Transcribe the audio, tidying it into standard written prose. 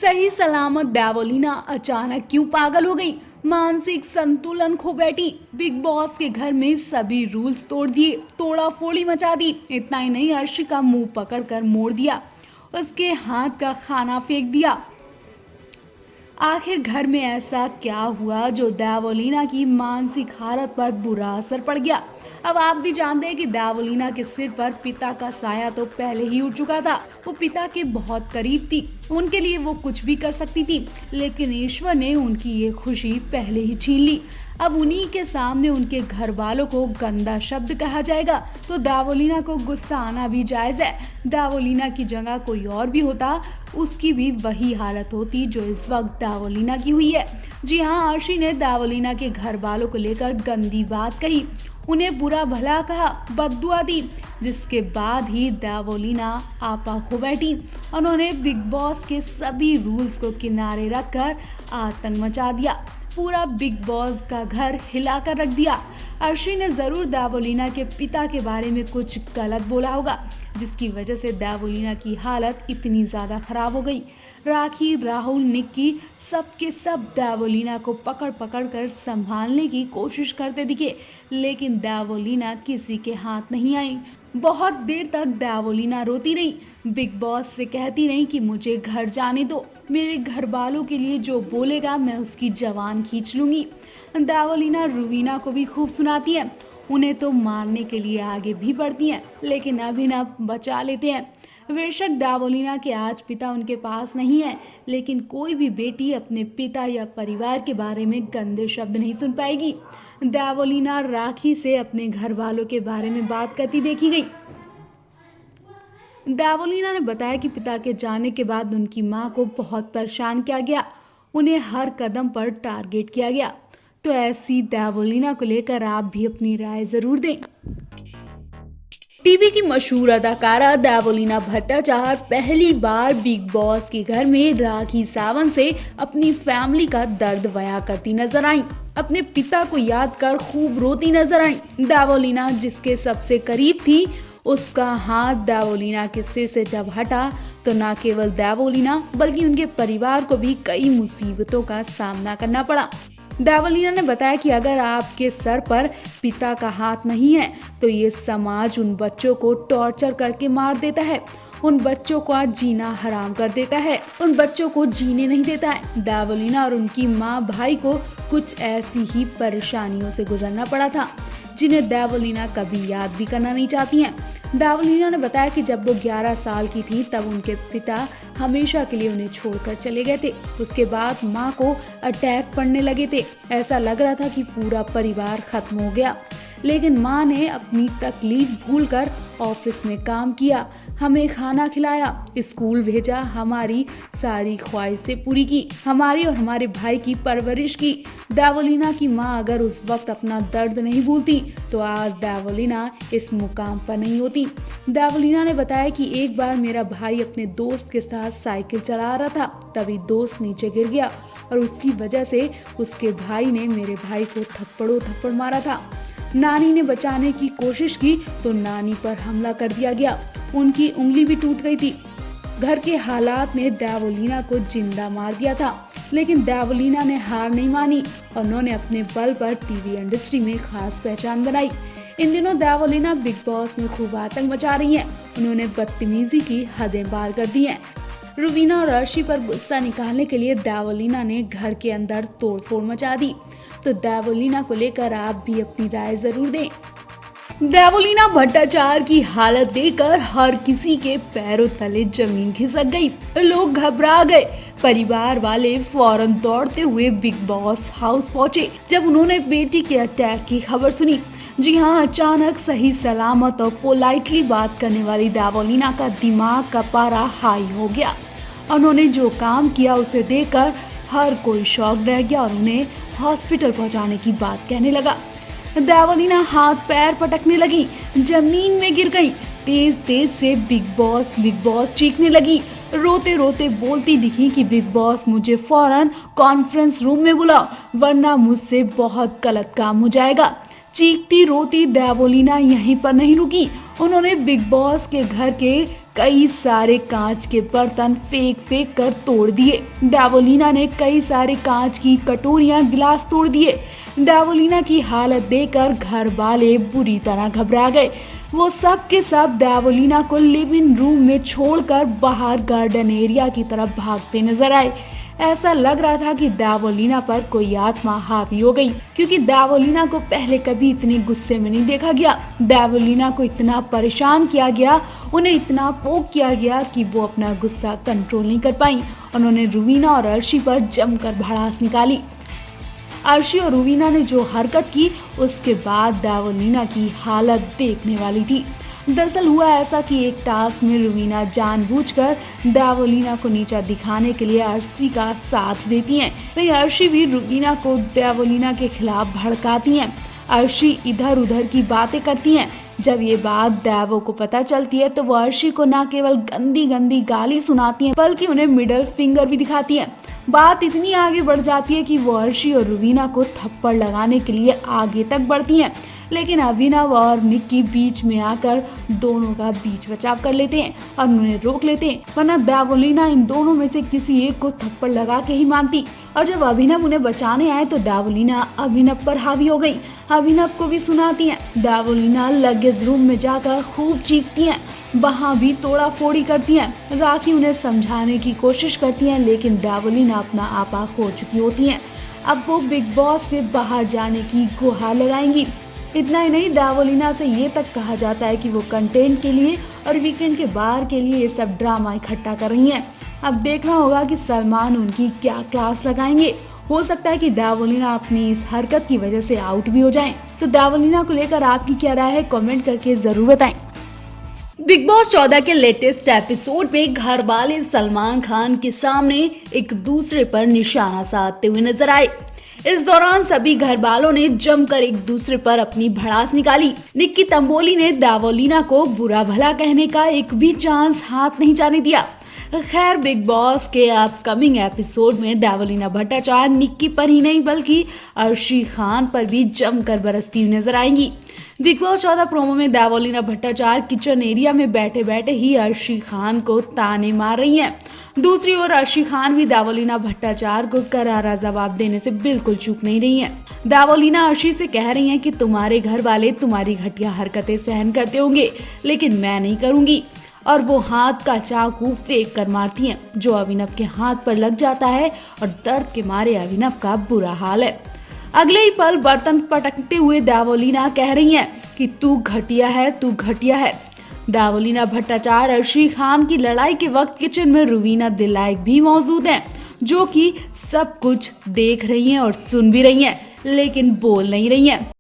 सही सलामत देवोलीना अचानक क्यों पागल हो गई, मानसिक संतुलन खो बैठी। बिग बॉस के घर में सभी रूल्स तोड़ दिए, तोड़ा फोड़ी मचा दी। इतना ही नहीं, अर्शी का मुंह पकड़कर मोड़ दिया, उसके हाथ का खाना फेंक दिया। आखिर घर में ऐसा क्या हुआ जो देवोलीना की मानसिक हालत पर बुरा असर पड़ गया। अब आप भी जानते हैं कि देवोलीना के सिर पर पिता का साया तो पहले ही उठ चुका था। वो पिता के बहुत करीब थी, उनके लिए वो कुछ भी कर सकती थी, लेकिन ईश्वर ने उनकी ये खुशी पहले ही छीन ली। अब उन्हीं के सामने उनके घर वालों को गंदा शब्द कहा जाएगा तो देवोलीना को गुस्सा आना भी जायज है। देवोलीना की जगह कोई और भी होता, उसकी भी वही हालत होती जो इस वक्त देवोलीना की हुई है। जी हाँ, अर्शी ने देवोलीना के घर वालों को लेकर गंदी बात कही, उन्हें बुरा भला कहा, बद्दुआ दी, जिसके बाद ही देवोलीना आपा खो बैठी। उन्होंने बिग बॉस के सभी रूल्स को किनारे रखकर आतंक मचा दिया, पूरा बिग बॉस का घर हिलाकर रख दिया। अर्शी ने जरूर देवोलीना के पिता के बारे में कुछ गलत बोला होगा, जिसकी वजह से देवोलीना की हालत इतनी ज्यादा खराब हो गई। राखी, राहुल, निक्की सबके सब देवोलीना को पकड़ पकड़ कर संभालने की कोशिश करते दिखे, लेकिन देवोलीना किसी के हाथ नहीं आई। बहुत देर तक देवोलीना रोती रही, बिग बॉस से कहती रही कि मुझे घर जाने दो, मेरे घर वालों के लिए जो बोलेगा मैं उसकी जवान खींच लूंगी। देवोलीना रूवीना को भी खूब सुनाती है, उन्हें तो मारने के लिए आगे भी बढ़ती हैं, लेकिन अभिनव बचा लेते हैं। बेशक देवोलीना के आज पिता उनके पास नहीं है, लेकिन कोई भी बेटी अपने पिता या परिवार के बारे में गंदे शब्द नहीं सुन पाएगी। देवोलीना राखी से अपने घर वालों के बारे में बात करती देखी गई। देवोलीना ने बताया कि पिता के जाने के बाद उनकी मां को बहुत परेशान किया गया, उन्हें हर कदम पर टारगेट किया गया। तो ऐसी देवोलीना को लेकर आप भी अपनी राय जरूर दें। टीवी की मशहूर अदाकारा देवोलीना भट्टाचार्य पहली बार बिग बॉस के घर में राखी सावंत से अपनी फैमिली का दर्द बयां करती नजर आई। अपने पिता को याद कर खूब रोती नजर आई। देवोलीना जिसके सबसे करीब थी, उसका हाथ देवोलीना के सिर से जब हटा तो न केवल देवोलीना बल्कि उनके परिवार को भी कई मुसीबतों का सामना करना पड़ा। देवोलीना ने बताया कि अगर आपके सर पर पिता का हाथ नहीं है तो ये समाज उन बच्चों को टॉर्चर करके मार देता है, उन बच्चों का जीना हराम कर देता है, उन बच्चों को जीने नहीं देता है। देवोलीना और उनकी माँ भाई को कुछ ऐसी ही परेशानियों से गुजरना पड़ा था, जिन्हें देवोलीना कभी याद भी करना नहीं चाहती हैं। देवोलीना ने बताया कि जब वो 11 साल की थी तब उनके पिता हमेशा के लिए उन्हें छोड़कर चले गए थे। उसके बाद माँ को अटैक पड़ने लगे थे, ऐसा लग रहा था कि पूरा परिवार खत्म हो गया, लेकिन माँ ने अपनी तकलीफ भूलकर ऑफिस में काम किया, हमें खाना खिलाया, स्कूल भेजा, हमारी सारी ख्वाहिशें पूरी की, हमारी और हमारे भाई की परवरिश की। देवोलीना की माँ अगर उस वक्त अपना दर्द नहीं भूलती तो आज देवोलीना इस मुकाम पर नहीं होती। देवोलीना ने बताया कि एक बार मेरा भाई अपने दोस्त के साथ साइकिल चला रहा था, तभी दोस्त नीचे गिर गया और उसकी वजह से उसके भाई ने मेरे भाई को थप्पड़ों थप्पड़ मारा था। नानी ने बचाने की कोशिश की तो नानी पर हमला कर दिया गया, उनकी उंगली भी टूट गई थी। घर के हालात ने देवोलीना को जिंदा मार दिया था, लेकिन देवोलीना ने हार नहीं मानी और उन्होंने अपने बल पर टीवी इंडस्ट्री में खास पहचान बनाई। इन दिनों देवोलीना बिग बॉस में खूब आतंक मचा रही हैं, उन्होंने बदतमीजी की हदें पार कर दी हैं। रूवीना और अर्शी पर गुस्सा निकालने के लिए देवोलीना ने घर के अंदर तोड़फोड़ मचा दी। तो देवोलीना को लेकर आप भी अपनी राय जरूर दें। देवोलीना भट्टाचार्य की हालत देखकर हर किसी के पैरों तले जमीन खिसक गई, लोग घबरा गए। परिवार वाले फौरन दौड़ते हुए बिग बॉस हाउस पहुंचे जब उन्होंने बेटी के अटैक की खबर सुनी। जी हाँ, अचानक सही सलामत और पोलाइटली बात करने वाली देवोलीना का दिमाग का पारा हाई हो गया। उन्होंने जो काम किया उसे देखकर हर कोई शॉक रह गया और उन्हें हॉस्पिटल पहुंचाने की बात कहने लगा। देवोलीना हाथ पैर पटकने लगी, जमीन में गिर गई, तेज तेज से बिग बॉस चीखने लगी, रोते रोते बोलती दिखी कि बिग बॉस मुझे फौरन कॉन्फ्रेंस रूम में बुलाओ वरना मुझसे बहुत गलत काम हो जाएगा। चीखती रोती देवोलीना यहीं पर नहीं रुकी। उन्होंने बिग बॉस के घर के कई सारे कांच के बर्तन फेंक कर तोड़ दिए। देवोलीना ने कई सारे कांच की कटोरियां, गिलास तोड़ दिए। देवोलीना की हालत देखकर घर वाले बुरी तरह घबरा गए। वो सब के सब देवोलीना को लिविंग रूम में छोड़कर बाहर गार्डन एरिया की तरफ भागते नजर आए। ऐसा लग रहा था कि देवोलीना पर कोई आत्मा हावी हो गई, क्योंकि देवोलीना को पहले कभी इतने गुस्से में नहीं देखा गया। देवोलीना को इतना परेशान किया गया, उन्हें इतना पोक किया गया कि वो अपना गुस्सा कंट्रोल नहीं कर पाई। उन्होंने रुवीना और अर्शी पर जमकर भड़ास निकाली। अर्शी और रुवीना ने जो हरकत की, उसके बाद देवोलीना की हालत देखने वाली थी। दरअसल हुआ ऐसा कि एक टास्क में रुवीना जानबूझकर देवोलीना को नीचा दिखाने के लिए अर्शी का साथ देती हैं। वहीं अर्शी भी रुवीना को देवोलीना के खिलाफ भड़काती हैं। अर्शी इधर उधर की बातें करती हैं। जब ये बात देवो को पता चलती है तो वो अर्शी को न केवल गंदी गंदी गाली सुनाती हैं, बल्कि उन्हें मिडिल फिंगर भी दिखाती हैं। बात इतनी आगे बढ़ जाती है कि वो अर्शी और रुवीना को थप्पड़ लगाने के लिए आगे तक बढ़ती हैं, लेकिन अभिनव और निक्की बीच में आकर दोनों का बीच बचाव कर लेते हैं और उन्हें रोक लेते हैं, वरना देवोलीना इन दोनों में से किसी एक को थप्पड़ लगा के ही मानती। और जब अभिनव उन्हें बचाने आए तो देवोलीना अभिनव पर हावी हो गई। अभिनव को भी सुनाती हैं। देवोलीना लगेज रूम में जाकर खूब चीखती हैं, वहां भी तोड़ा फोड़ी करती हैं। राखी उन्हें समझाने की कोशिश करती हैं, लेकिन देवोलीना अपना आपा खो चुकी होती हैं। अब वो बिग बॉस से बाहर जाने की गुहार लगाएंगी। इतना ही नहीं, देवोलीना से ये तक कहा जाता है कि वो कंटेंट के लिए और वीकेंड के बार के लिए ये सब ड्रामा इकट्ठा कर रही हैं। अब देखना होगा कि सलमान उनकी क्या क्लास लगाएंगे। हो सकता है कि देवोलीना अपनी इस हरकत की वजह से आउट भी हो जाएं। तो देवोलीना को लेकर आपकी क्या राय है, कमेंट करके जरूर बताएं। बिग बॉस 14 के लेटेस्ट एपिसोड में घर वाले सलमान खान के सामने एक दूसरे पर निशाना साधते हुए नजर आए। इस दौरान सभी घर वालों ने जमकर एक दूसरे पर अपनी भड़ास निकाली। निक्की तंबोली ने देवोलीना को बुरा भला कहने का एक भी चांस हाथ नहीं जाने दिया। खैर, बिग बॉस के अपकमिंग एपिसोड में देवोलीना भट्टाचार्य निक्की पर ही नहीं बल्कि अर्शी खान पर भी जमकर बरसती हुई नजर आएंगी। बिग बॉस 14 प्रोमो में देवोलीना भट्टाचार्य किचन एरिया में बैठे बैठे ही अर्शी खान को ताने मार रही हैं। दूसरी ओर अर्शी खान भी देवोलीना भट्टाचार्य को करारा जवाब देने से बिल्कुल चूक नहीं रही हैं। देवोलीना अर्शी से कह रही हैं कि तुम्हारे घर वाले तुम्हारी घटिया हरकतें सहन करते होंगे, लेकिन मैं नहीं करूंगी। और वो हाथ का चाकू फेंक कर मारती हैं, जो अभिनव के हाथ पर लग जाता है और दर्द के मारे अभिनव का बुरा हाल है। अगले ही पल बर्तन पटकते हुए देवोलीना कह रही हैं कि तू घटिया है, तू घटिया है। देवोलीना भट्टाचार्य अर्शी खान की लड़ाई के वक्त किचन में रुवीना दिलाइक भी मौजूद हैं, जो कि सब कुछ देख रही हैं और सुन भी रही हैं, लेकिन बोल नहीं रही हैं।